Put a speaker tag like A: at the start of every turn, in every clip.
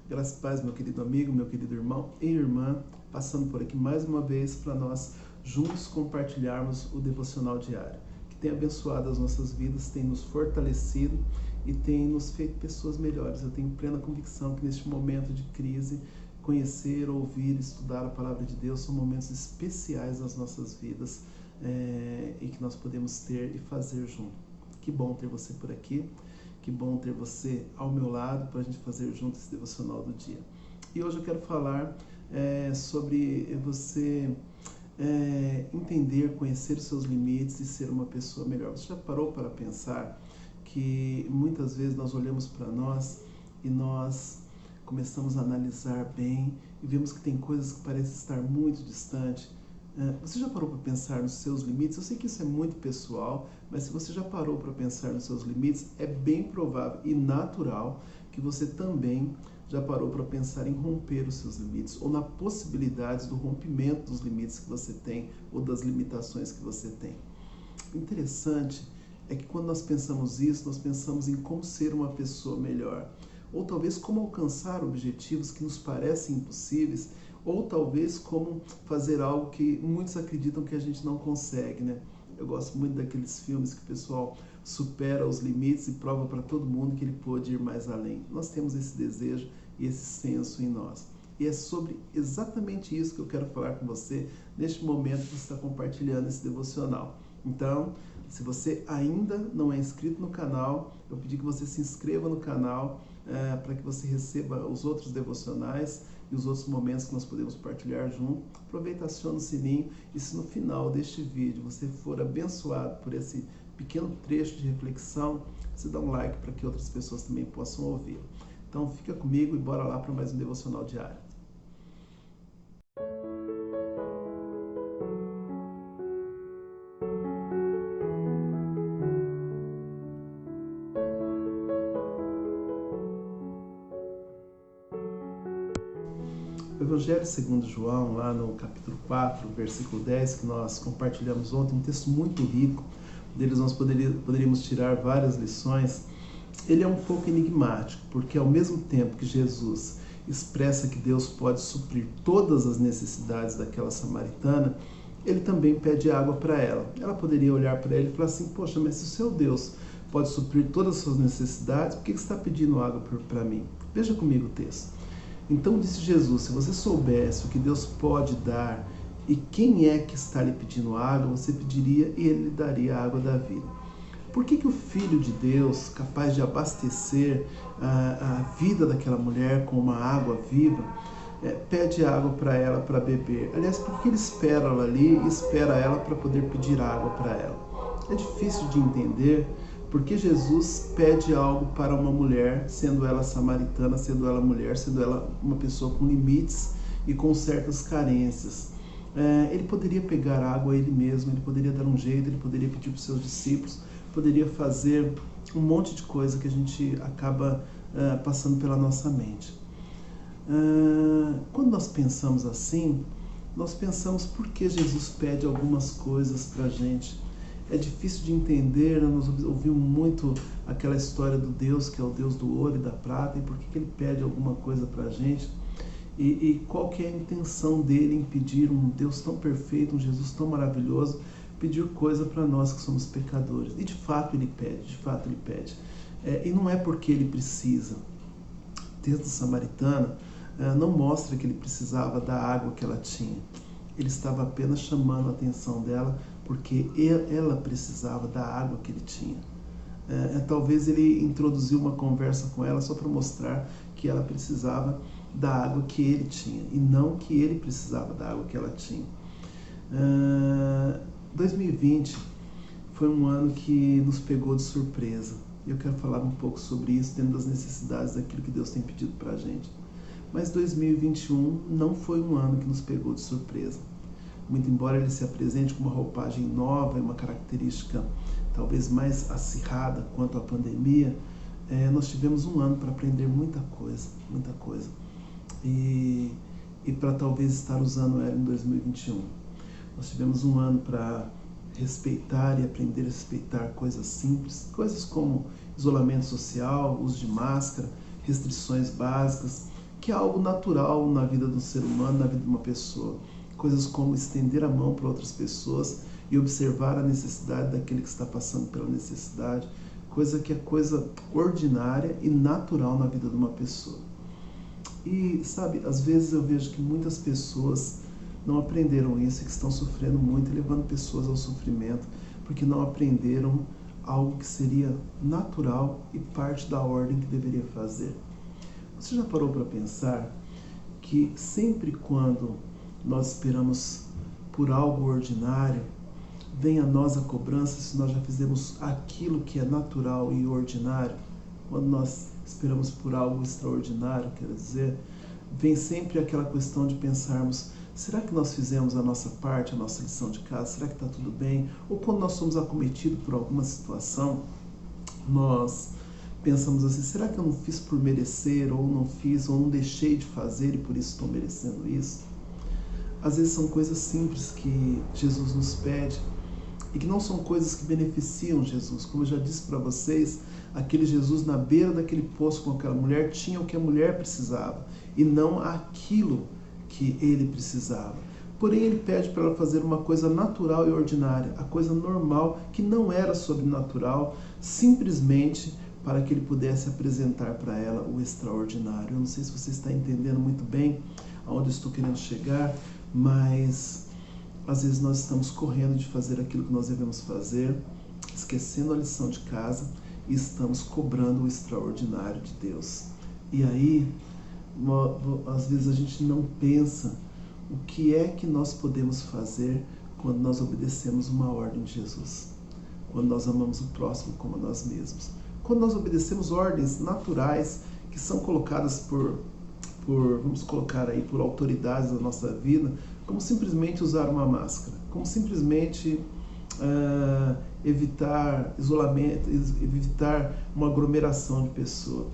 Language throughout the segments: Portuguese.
A: Graças e paz, meu querido amigo, meu querido irmão e irmã, passando por aqui mais uma vez para nós juntos compartilharmos o devocional diário, que tem abençoado as nossas vidas, tem nos fortalecido e tem nos feito pessoas melhores. Eu tenho plena convicção que neste momento de crise, conhecer, ouvir, estudar a palavra de Deus são momentos especiais nas nossas vidas e que nós podemos ter e fazer junto. Que bom ter você por aqui. Que bom ter você ao meu lado para a gente fazer junto esse devocional do dia. E hoje eu quero falar sobre você entender, conhecer os seus limites e ser uma pessoa melhor. Você já parou para pensar que muitas vezes nós olhamos para nós e nós começamos a analisar bem e vemos que tem coisas que parecem estar muito distantes? Você já parou para pensar nos seus limites? Eu sei que isso é muito pessoal, mas se você já parou para pensar nos seus limites, é bem provável e natural que você também já parou para pensar em romper os seus limites ou na possibilidade do rompimento dos limites que você tem ou das limitações que você tem. O interessante é que quando nós pensamos isso, nós pensamos em como ser uma pessoa melhor, ou talvez como alcançar objetivos que nos parecem impossíveis, ou talvez como fazer algo que muitos acreditam que a gente não consegue, né? Eu gosto muito daqueles filmes que o pessoal supera os limites e prova para todo mundo que ele pode ir mais além. Nós temos esse desejo e esse senso em nós. E é sobre exatamente isso que eu quero falar com você neste momento que você está compartilhando esse devocional. Então, se você ainda não é inscrito no canal, eu pedi que você se inscreva no canal para que você receba os outros devocionais e os outros momentos que nós podemos partilhar junto. Aproveita, aciona o sininho e se no final deste vídeo você for abençoado por esse pequeno trecho de reflexão, você dá um like para que outras pessoas também possam ouvir. Então fica comigo e bora lá para mais um devocional diário. O Evangelho segundo João, lá no capítulo 4, versículo 10, que nós compartilhamos ontem, um texto muito rico, deles nós poderíamos tirar várias lições. Ele é um pouco enigmático, porque ao mesmo tempo que Jesus expressa que Deus pode suprir todas as necessidades daquela samaritana, ele também pede água para ela. Ela poderia olhar para ele e falar assim: poxa, mas se o seu Deus pode suprir todas as suas necessidades, por que você está pedindo água para mim? Veja comigo o texto. Então disse Jesus: se você soubesse o que Deus pode dar e quem é que está lhe pedindo água, você pediria e ele lhe daria a água da vida. Por que o Filho de Deus, capaz de abastecer a vida daquela mulher com uma água viva, pede água para ela para beber? Aliás, por que ele espera ela ali e espera ela para poder pedir água para ela? É difícil de entender porque Jesus pede algo para uma mulher, sendo ela samaritana, sendo ela mulher, sendo ela uma pessoa com limites e com certas carências. Ele poderia pegar água ele mesmo, ele poderia dar um jeito, ele poderia pedir para os seus discípulos, poderia fazer um monte de coisa que a gente acaba passando pela nossa mente. Quando nós pensamos assim, nós pensamos por que Jesus pede algumas coisas para a gente. É difícil de entender, nós ouvimos muito aquela história do Deus, que é o Deus do ouro e da prata, e por que ele pede alguma coisa para a gente, e qual que é a intenção dele em pedir um Deus tão perfeito, um Jesus tão maravilhoso, pedir coisa para nós que somos pecadores. E de fato ele pede, e não é porque ele precisa. O texto samaritano não mostra que ele precisava da água que ela tinha. Ele estava apenas chamando a atenção dela porque ela precisava da água que ele tinha. Talvez ele introduziu uma conversa com ela só para mostrar que ela precisava da água que ele tinha e não que ele precisava da água que ela tinha. 2020 foi um ano que nos pegou de surpresa. Eu quero falar um pouco sobre isso, dentro das necessidades daquilo que Deus tem pedido para a gente. Mas 2021 não foi um ano que nos pegou de surpresa. Muito embora ele se apresente com uma roupagem nova e uma característica talvez mais acirrada quanto à pandemia, nós tivemos um ano para aprender muita coisa. E para talvez estar usando ela em 2021. Nós tivemos um ano para respeitar e aprender a respeitar coisas simples, coisas como isolamento social, uso de máscara, restrições básicas, que é algo natural na vida do ser humano, na vida de uma pessoa. Coisas como estender a mão para outras pessoas e observar a necessidade daquele que está passando pela necessidade, coisa que é coisa ordinária e natural na vida de uma pessoa. E, sabe, às vezes eu vejo que muitas pessoas não aprenderam isso e que estão sofrendo muito e levando pessoas ao sofrimento, porque não aprenderam algo que seria natural e parte da ordem que deveria fazer. Você já parou para pensar que sempre quando nós esperamos por algo ordinário, vem a nós a cobrança se nós já fizemos aquilo que é natural e ordinário? Quando nós esperamos por algo extraordinário, quer dizer, vem sempre aquela questão de pensarmos, será que nós fizemos a nossa parte, a nossa lição de casa? Será que está tudo bem? Ou quando nós somos acometidos por alguma situação, nós pensamos assim, será que eu não fiz por merecer, ou não fiz, ou não deixei de fazer e por isso estou merecendo isso? Às vezes são coisas simples que Jesus nos pede e que não são coisas que beneficiam Jesus. Como eu já disse para vocês, aquele Jesus na beira daquele poço com aquela mulher tinha o que a mulher precisava e não aquilo que ele precisava. Porém, ele pede para ela fazer uma coisa natural e ordinária, a coisa normal, que não era sobrenatural, simplesmente para que ele pudesse apresentar para ela o extraordinário. Eu não sei se você está entendendo muito bem aonde eu estou querendo chegar, mas às vezes nós estamos correndo de fazer aquilo que nós devemos fazer, esquecendo a lição de casa e estamos cobrando o extraordinário de Deus. E aí, às vezes a gente não pensa o que é que nós podemos fazer quando nós obedecemos uma ordem de Jesus, quando nós amamos o próximo como a nós mesmos, quando nós obedecemos ordens naturais que são colocadas por vamos colocar aí, por autoridades da nossa vida, como simplesmente usar uma máscara, como simplesmente evitar isolamento, evitar uma aglomeração de pessoas.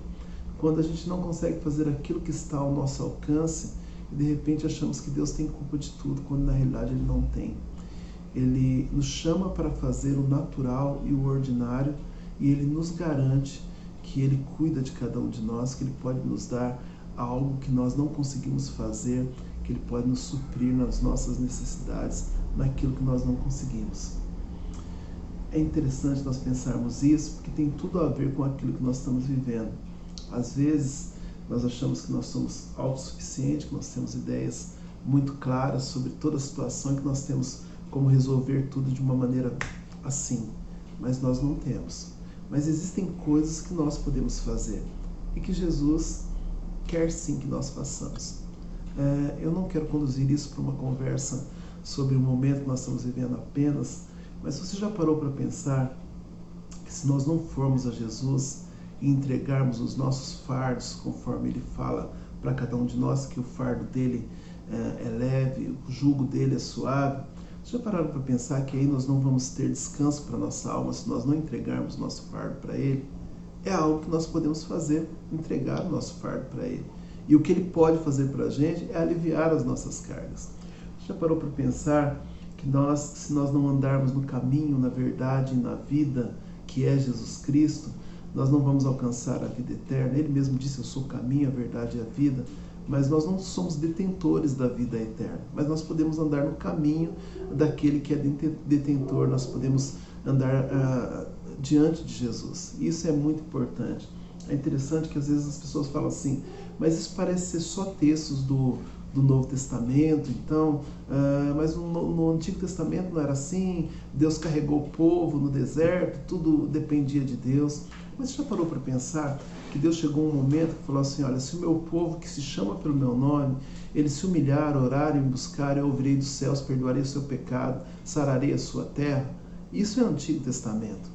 A: Quando a gente não consegue fazer aquilo que está ao nosso alcance, e de repente achamos que Deus tem culpa de tudo, quando na realidade Ele não tem. Ele nos chama para fazer o natural e o ordinário, e Ele nos garante que Ele cuida de cada um de nós, que Ele pode nos dar algo que nós não conseguimos fazer, que Ele pode nos suprir nas nossas necessidades, naquilo que nós não conseguimos. É interessante nós pensarmos isso, porque tem tudo a ver com aquilo que nós estamos vivendo. Às vezes, nós achamos que nós somos autossuficientes, que nós temos ideias muito claras sobre toda a situação, que nós temos como resolver tudo de uma maneira assim, mas nós não temos. Mas existem coisas que nós podemos fazer e que Jesus quer sim que nós façamos. Eu não quero conduzir isso para uma conversa sobre o momento que nós estamos vivendo apenas, mas você já parou para pensar que se nós não formos a Jesus e entregarmos os nossos fardos, conforme Ele fala para cada um de nós, que o fardo dele é leve, o jugo dele é suave, você já pararam para pensar que aí nós não vamos ter descanso para a nossa alma se nós não entregarmos o nosso fardo para Ele? É algo que nós podemos fazer, entregar o nosso fardo para Ele. E o que Ele pode fazer para a gente é aliviar as nossas cargas. Você já parou para pensar que se nós não andarmos no caminho, na verdade e na vida que é Jesus Cristo, nós não vamos alcançar a vida eterna? Ele mesmo disse, eu sou o caminho, a verdade e a vida. Mas nós não somos detentores da vida eterna. Mas nós podemos andar no caminho daquele que é detentor. Nós podemos andar diante de Jesus. Isso é muito importante. É interessante que às vezes as pessoas falam assim, mas isso parece ser só textos do Novo Testamento, então, mas no Antigo Testamento não era assim, Deus carregou o povo no deserto, tudo dependia de Deus. Mas você já parou para pensar que Deus chegou um momento que falou assim, olha, se o meu povo que se chama pelo meu nome, eles se humilhar, orar e me buscar, eu ouvirei dos céus, perdoarei o seu pecado, sararei a sua terra? Isso é o Antigo Testamento.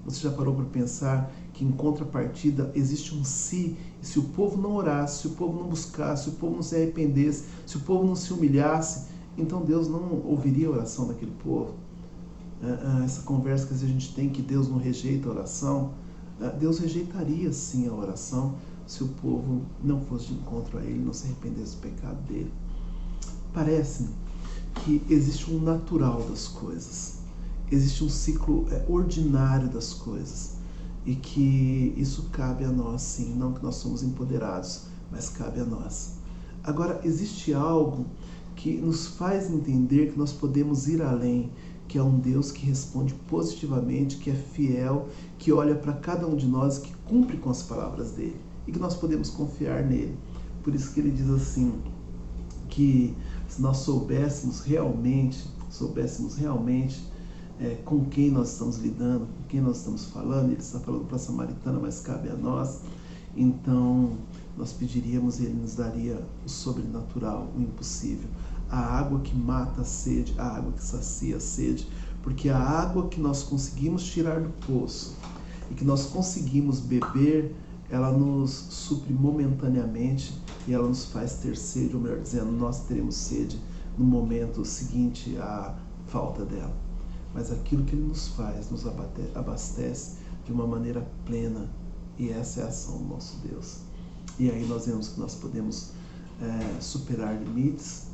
A: Você já parou para pensar que em contrapartida existe um se, e se o povo não orasse, se o povo não buscasse, se o povo não se arrependesse, se o povo não se humilhasse, então Deus não ouviria a oração daquele povo? Essa conversa que a gente tem que Deus não rejeita a oração, Deus rejeitaria sim a oração se o povo não fosse de encontro a Ele, não se arrependesse do pecado dele. Parece-me que existe um natural das coisas, existe um ciclo ordinário das coisas, e que isso cabe a nós sim, não que nós somos empoderados, mas cabe a nós. Agora, existe algo que nos faz entender que nós podemos ir além, que é um Deus que responde positivamente, que é fiel, que olha para cada um de nós, que cumpre com as palavras dele e que nós podemos confiar nele. Por isso que ele diz assim, que se nós soubéssemos realmente com quem nós estamos lidando, com quem nós estamos falando, ele está falando para a samaritana, mas cabe a nós, então nós pediríamos e ele nos daria o sobrenatural, o impossível, a água que mata a sede, a água que sacia a sede, porque a água que nós conseguimos tirar do poço e que nós conseguimos beber, ela nos supre momentaneamente e ela nos faz ter sede, ou melhor dizendo, nós teremos sede no momento seguinte à falta dela. Mas aquilo que ele nos faz, nos abastece de uma maneira plena, e essa é a ação do nosso Deus. E aí nós vemos que nós podemos superar limites,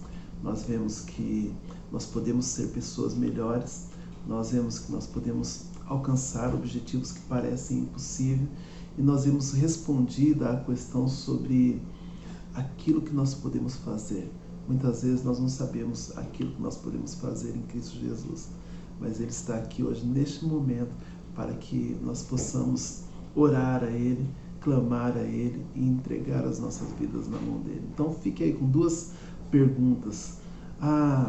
A: nós vemos que nós podemos ser pessoas melhores, nós vemos que nós podemos alcançar objetivos que parecem impossíveis, e nós vemos respondida a questão sobre aquilo que nós podemos fazer. Muitas vezes nós não sabemos aquilo que nós podemos fazer em Cristo Jesus, mas Ele está aqui hoje, neste momento, para que nós possamos orar a Ele, clamar a Ele e entregar as nossas vidas na mão dEle. Então fique aí com duas perguntas.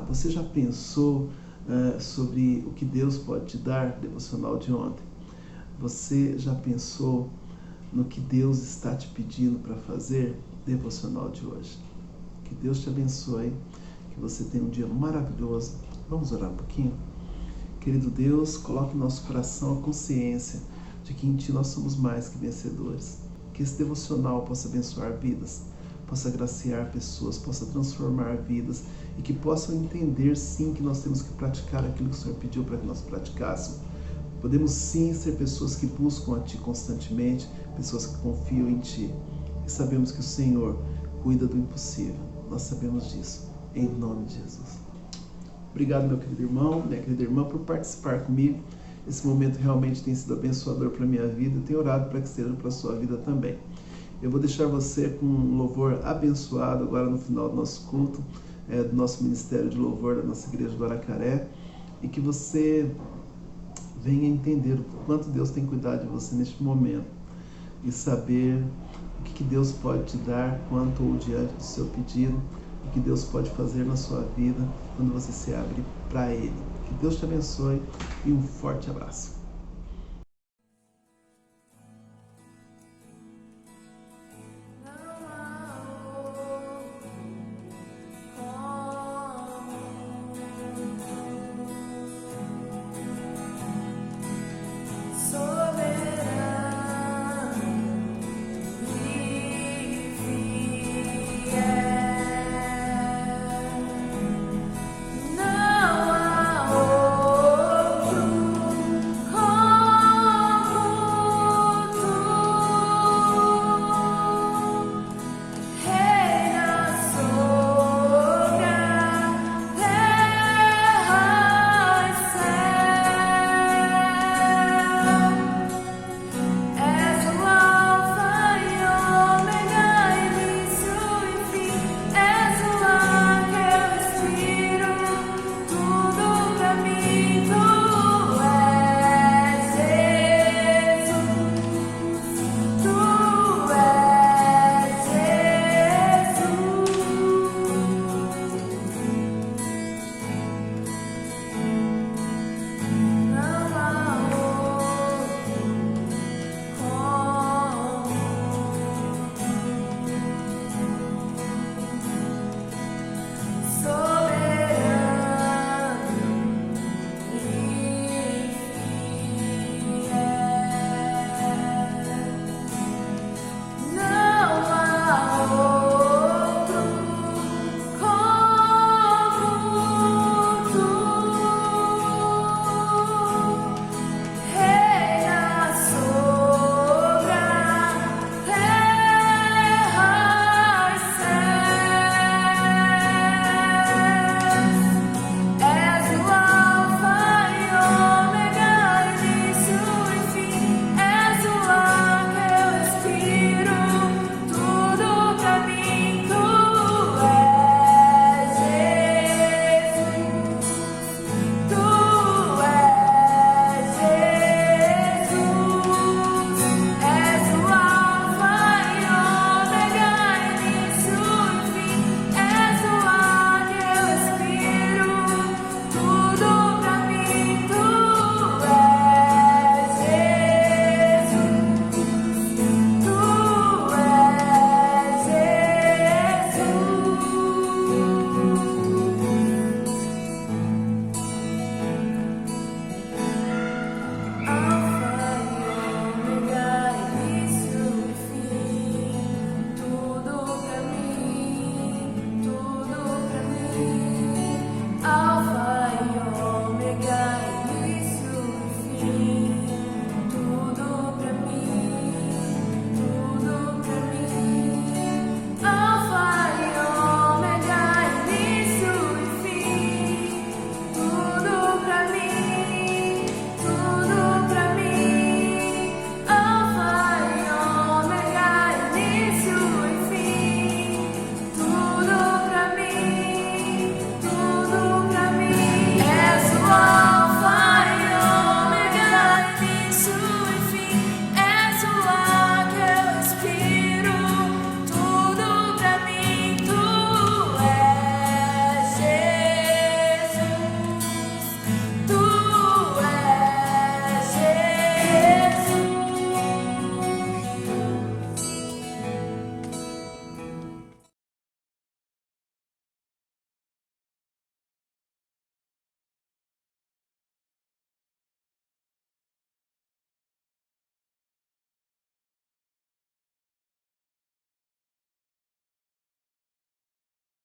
A: Você já pensou sobre o que Deus pode te dar? Devocional de ontem. Você já pensou no que Deus está te pedindo para fazer? Devocional de hoje. Que Deus te abençoe, que você tenha um dia maravilhoso. Vamos orar um pouquinho? Querido Deus, coloque no nosso coração a consciência de que em Ti nós somos mais que vencedores. Que esse devocional possa abençoar vidas, possa agraciar pessoas, possa transformar vidas e que possam entender sim que nós temos que praticar aquilo que o Senhor pediu para que nós praticássemos. Podemos sim ser pessoas que buscam a Ti constantemente, pessoas que confiam em Ti. E sabemos que o Senhor cuida do impossível. Nós sabemos disso. Em nome de Jesus. Obrigado, meu querido irmão, minha querida irmã, por participar comigo. Esse momento realmente tem sido abençoador para a minha vida e tenho orado para que seja para a sua vida também. Eu vou deixar você com um louvor abençoado agora no final do nosso culto, do nosso Ministério de Louvor da nossa Igreja do Aracaré, e que você venha entender o quanto Deus tem cuidado de você neste momento e saber o que Deus pode te dar quanto ou diante do seu pedido, o que Deus pode fazer na sua vida quando você se abre para Ele. Que Deus te abençoe e um forte abraço.